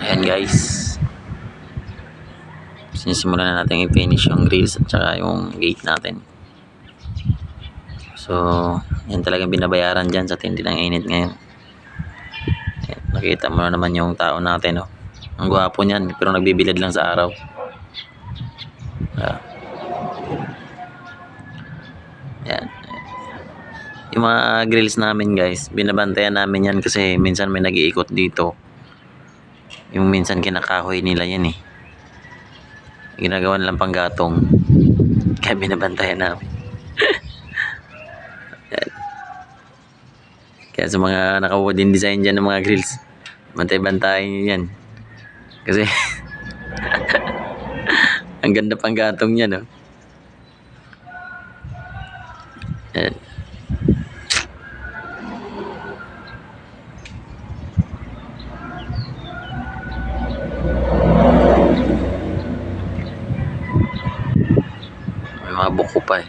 Ayan guys, sinisimulan na natin i-finish yung grills at saka yung gate natin. So yan talagang binabayaran dyan sa tindi ng init ngayon. Ayan, nakita mo na naman yung tao natin, oh. Ang gwapo niyan pero nagbibilad lang sa araw. Ayan. Yung mga grills namin guys, binabantayan namin yan kasi minsan may nag-iikot dito. Yung minsan kinakahoy nila yan eh. Ginagawa nilang panggatong. Kaya binabantayan namin. Kaya sa mga naka-wooden design dyan ng mga grills, bantay-bantayin nyo yan. Kasi ang ganda panggatong niya, no? Ayan. Mga buko pa eh.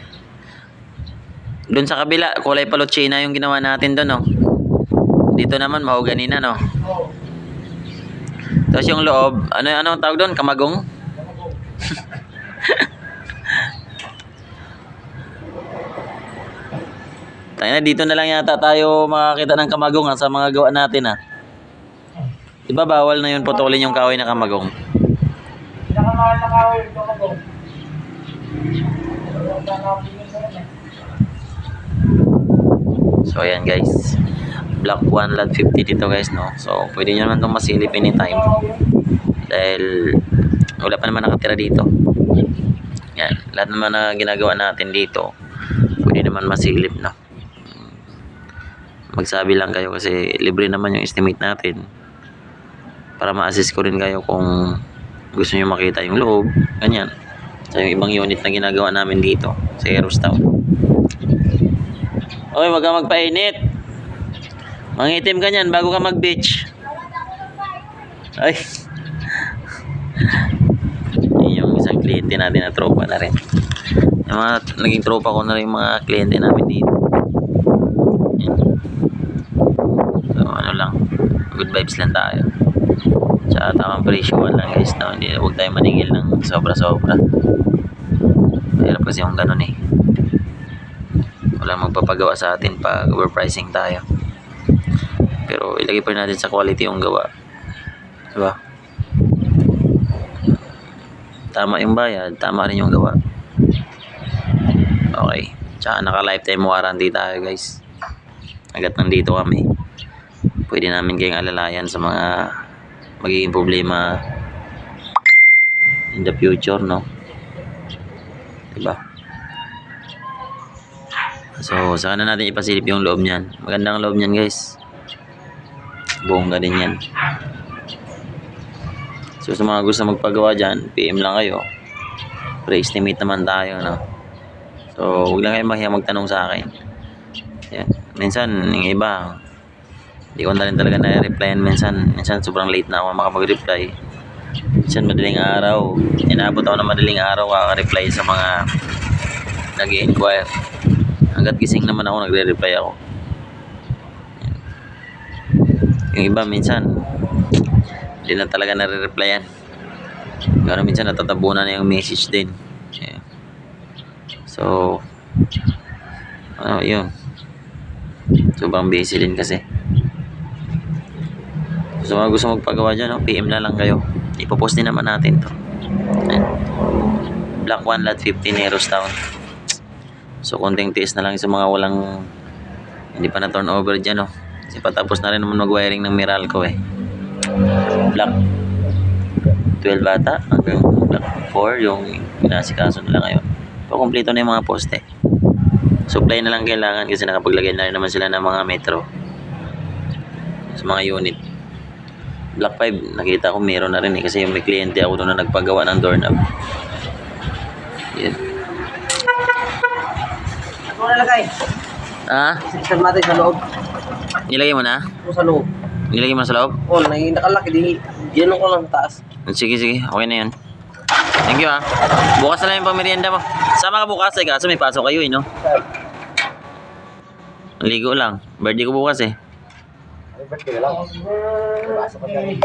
Doon sa kabila, kulay palotsina yung ginawa natin doon, no? Dito naman, mahogany na, no? Tapos yung loob, ano ang tawag doon? Kamagong? Tayo na, dito na lang yata tayo makakita ng kamagong sa mga gawa natin, ha? Diba bawal na yun putulin yung kahoy na kamagong? Pinakamahal na kahoy yung kamagong. So ayan guys, block 1 lot 50 dito guys, no? So pwede nyo naman itong masilip anytime dahil wala pa naman nakatira dito. Yan, lahat naman na ginagawa natin dito pwede naman masilip, no? Magsabi lang kayo kasi libre naman yung estimate natin para ma-assist ko rin kayo kung gusto nyo makita yung loob, ganyan. So yung ibang unit na ginagawa namin dito sa Heroes Town. Okay, wag ka magpainit. Mangitim ka niyan bago ka mag-beach. Ay. Yung isang kliyente natin na tropa na rin. Yung mga naging tropa ko na rin yung mga kliyente namin dito. Yan. So ano lang, good vibes lang tayo. Tsaka tamang presyo lang guys, no? Hindi, huwag tayo maningil ng sobra-sobra. Mahirap kasi yung ganun eh. Walang magpapagawa sa atin pag overpricing tayo. Pero ilagay pa natin sa quality yung gawa. Diba? Tama yung bayad, tama rin yung gawa. Okay. Tsaka naka lifetime warranty tayo guys. Hanggat nandito kami, pwede namin kayong alalayan sa mga magiging problema in the future, no? Diba? So, saka na natin ipasilip yung loob niyan. Magandang loob niyan, guys. Bongga din yan. So, sa mga gusto magpagawa dyan, PM lang kayo. Pre-estimate naman tayo, no? So, huwag lang kayo mahiya magtanong sa akin. Yan. Minsan, yung iba, hindi ko na rin talaga na-replyan minsan. Minsan, sobrang late na ako makapag-reply. Minsan, madaling araw. Inaabot ako ng madaling araw kaka-reply sa mga nag-i-inquire. Hanggat gising naman ako, nagre-reply ako. Yung iba minsan hindi na talaga nare-replyan. Gano'n minsan natatabunan na yung message din. So yun, sobrang busy din kasi. So mga gusto magpagawa dyan, no? PM na lang kayo. Ipopost din naman natin to. Block 1 lot 50 Heroes Town. So konting tiis na lang sa mga walang hindi pa na turn over dyan, no? Kasi patapos na rin naman mag-wiring ng Meralco eh. Block 12 bata hanggang block 4 yung pinasikaso nila ngayon. So kompleto na yung mga poste. Supply na lang kailangan kasi nakapaglagay na rin naman sila ng mga metro sa mga unit. Block 5 nakita ko meron na rin eh kasi yung may kliyente ako doon na nagpagawa ng doorknob. Yan. Ano nalagay? Section natin sa loob. Nilagay mo na? O sa loob. Nilagay mo sa loob? O, nakalaki. Diyan ko lang taas. Sige. Okay na yun. Thank you, ha. Bukas na lang yung pamerienda mo. Sama ka bukas eh. Kaso may pasok kayo eh, no? Ligo lang. Birthday ko bukas eh. Birthday ka lang.